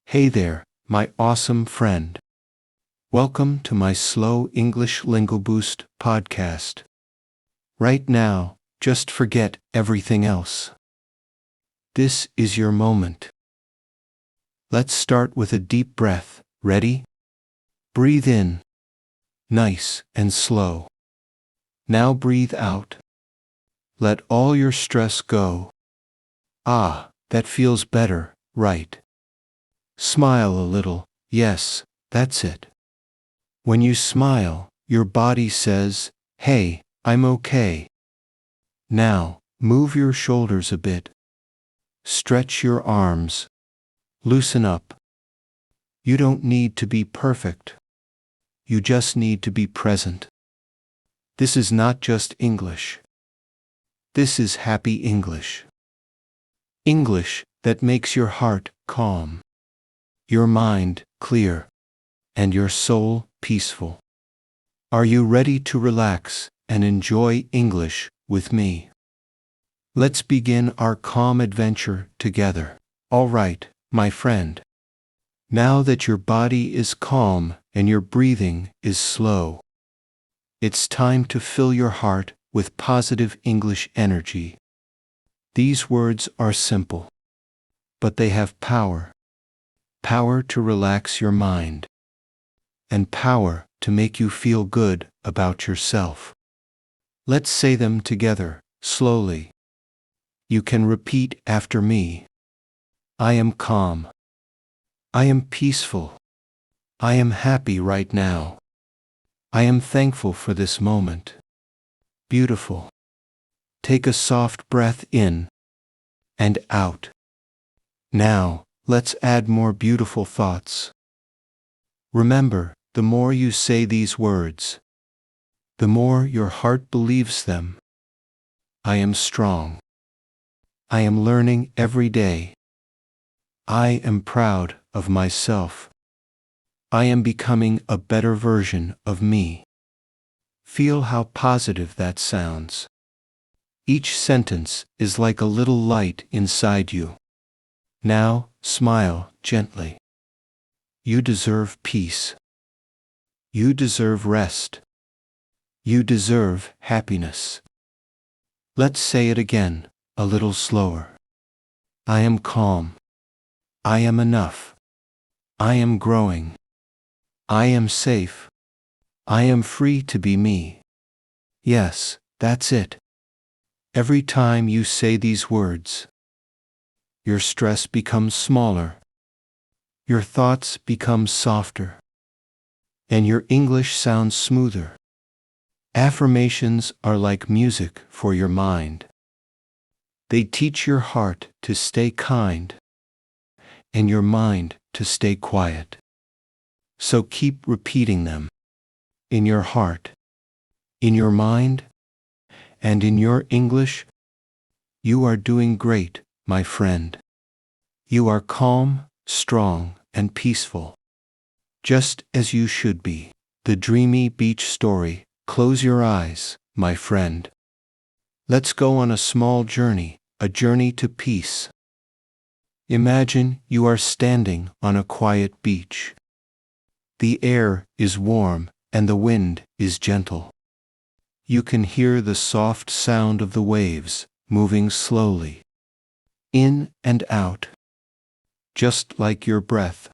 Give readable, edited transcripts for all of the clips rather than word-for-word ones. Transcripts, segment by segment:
Hey there, my awesome friend. Welcome to my Slow English Linguaboost podcast. Right now, just forget everything else. This is your moment. Let's start with a deep breath. Ready? Breathe in. Nice and slow. Now breathe out. Let all your stress go. Ah, that feels better, right? Smile a little. Yes, that's it. When you smile, your body says, "Hey, I'm okay." Now, move your shoulders a bit. Stretch your arms. Loosen up. You don't need to be perfect. You just need to be present. This is not just English. This is happy English. English that makes your heart calm, your mind clear, and your soul peaceful. Are you ready to relax and enjoy English with me? Let's begin our calm adventure together. All right, my friend. Now that your body is calm and your breathing is slow, it's time to fill your heart with positive English energy. These words are simple, but they have power. Power to relax your mind, and power to make you feel good about yourself. Let's say them together, slowly. You can repeat after me. I am calm. I am peaceful. I am happy right now. I am thankful for this moment. Beautiful. Take a soft breath in and out. Now, let's add more beautiful thoughts. Remember, the more you say these words, the more your heart believes them. I am strong. I am learning every day. I am proud of myself. I am becoming a better version of me. Feel how positive that sounds. Each sentence is like a little light inside you. Now, smile gently. You deserve peace. You deserve rest. You deserve happiness. Let's say it again, a little slower. I am calm. I am enough. I am growing. I am safe. I am free to be me. Yes, that's it. Every time you say these words, your stress becomes smaller. Your thoughts become softer. And your English sounds smoother. Affirmations are like music for your mind. They teach your heart to stay kind and your mind to stay quiet. So keep repeating them in your heart, in your mind, and in your English. You are doing great, my friend. You are calm, strong, and peaceful, just as you should be. The dreamy beach story. Close your eyes, my friend. Let's go on a small journey, a journey to peace. Imagine you are standing on a quiet beach. The air is warm and the wind is gentle. You can hear the soft sound of the waves moving slowly, in and out, just like your breath.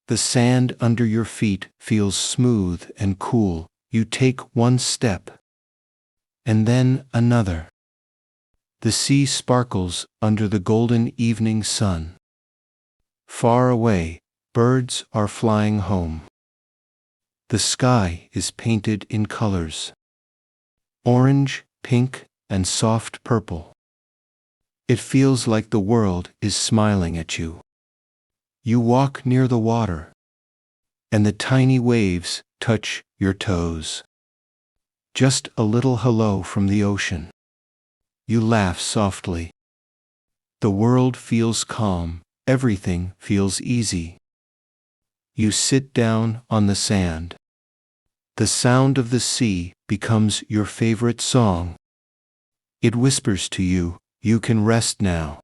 The sand under your feet feels smooth and cool. You take one step, and then another. The sea sparkles under the golden evening sun. Far away, birds are flying home. The sky is painted in colors: orange, pink, and soft purple. It feels like the world is smiling at you. You walk near the water, and the tiny waves touch your toes. Just a little hello from the ocean. You laugh softly. The world feels calm, everything feels easy. You sit down on the sand. The sound of the sea becomes your favorite song. It whispers to you, you can rest now.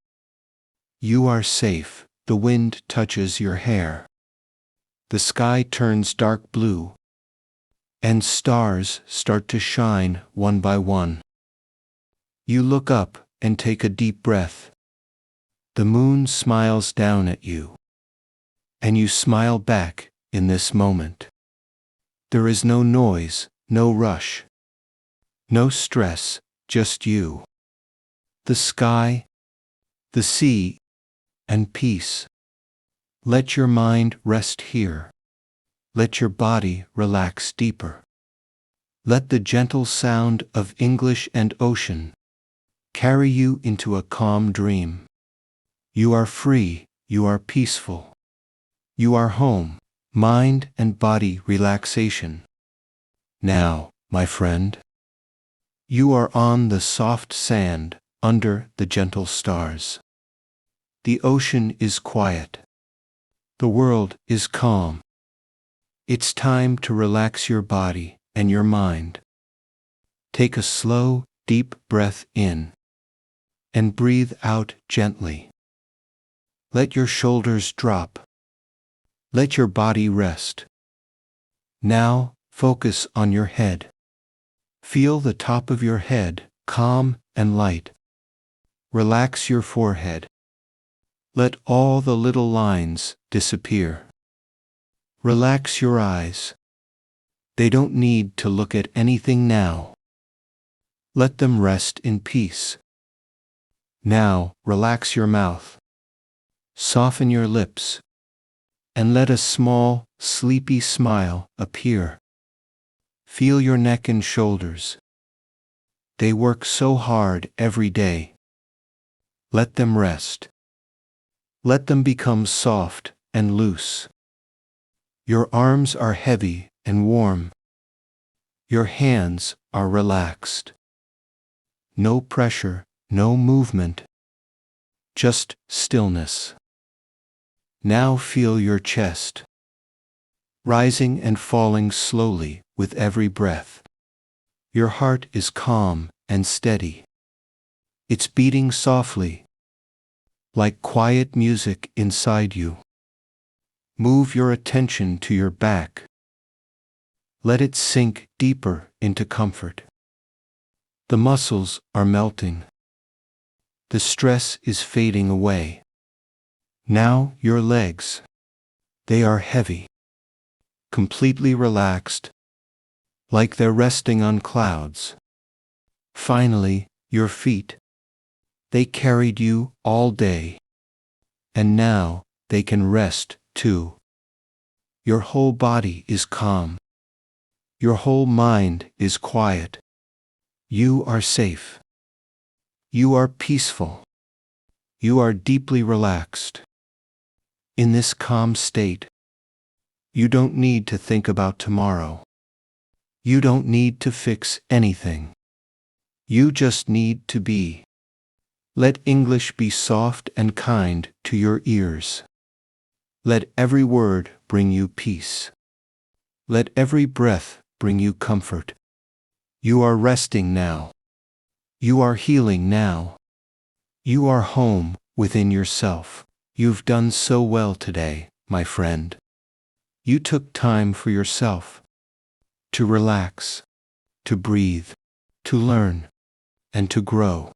You are safe, The wind touches your hair. The sky turns dark blue, and stars start to shine one by one. You look up and take a deep breath. The moon smiles down at you, and you smile back in this moment. There is no noise, no rush, no stress, just you, the sky, the sea, and peace. Let your mind rest here. Let your body relax deeper. Let the gentle sound of English and ocean carry you into a calm dream. You are free, you are peaceful. You are home, mind and body relaxation. Now, my friend, you are on the soft sand under the gentle stars. The ocean is quiet. The world is calm. It's time to relax your body and your mind. Take a slow, deep breath in and breathe out gently. Let your shoulders drop. Let your body rest. Now, focus on your head. Feel the top of your head, calm and light. Relax your forehead. Let all the little lines disappear. Relax your eyes. They don't need to look at anything now. Let them rest in peace. Now, relax your mouth. Soften your lips. And let a small, sleepy smile appear. Feel your neck and shoulders. They work so hard every day. Let them rest. Let them become soft and loose. Your arms are heavy and warm. Your hands are relaxed. No pressure, no movement. Just stillness. Now feel your chest, rising and falling slowly with every breath. Your heart is calm and steady. It's beating softly, like quiet music inside you. Move your attention to your back. Let it sink deeper into comfort. The muscles are melting. The stress is fading away. Now your legs. They are heavy, completely relaxed, like they're resting on clouds. Finally, your feet. They carried you all day, and now they can rest too. Your whole body is calm. Your whole mind is quiet. You are safe. You are peaceful. You are deeply relaxed. In this calm state, you don't need to think about tomorrow. You don't need to fix anything. You just need to be. Let English be soft and kind to your ears. Let every word bring you peace. Let every breath bring you comfort. You are resting now. You are healing now. You are home within yourself. You've done so well today, my friend. You took time for yourself. To relax, to breathe, to learn, and to grow.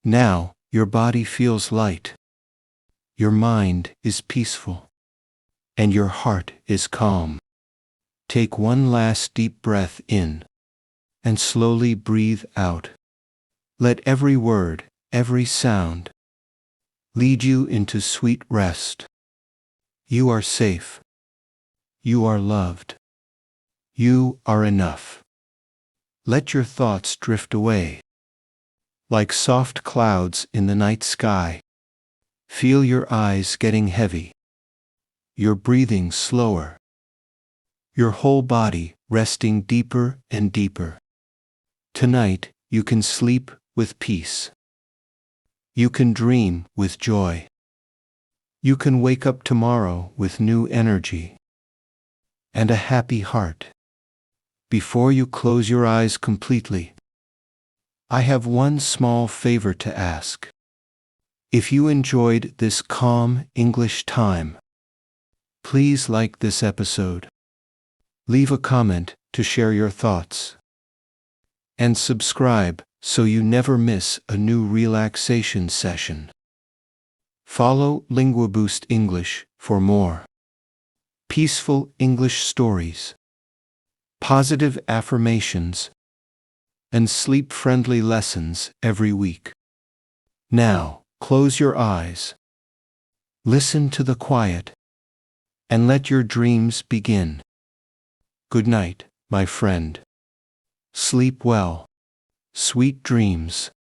Now, your body feels light. Your mind is peaceful. And your heart is calm. Take one last deep breath in, and slowly breathe out. Let every word, every sound, lead you into sweet rest. You are safe. You are loved. You are enough. Let your thoughts drift away. Like soft clouds in the night sky. Feel your eyes getting heavy. Your breathing slower. Your whole body resting deeper and deeper. Tonight, you can sleep with peace. You can dream with joy. You can wake up tomorrow with new energy and a happy heart. Before you close your eyes completely, I have one small favor to ask. If you enjoyed this calm English time, please like this episode. Leave a comment to share your thoughts. And subscribe so you never miss a new relaxation session. Follow Linguaboost English for more peaceful English stories, positive affirmations, and sleep-friendly lessons every week. Now, close your eyes, listen to the quiet, and let your dreams begin. Good night, my friend. Sleep well. Sweet dreams.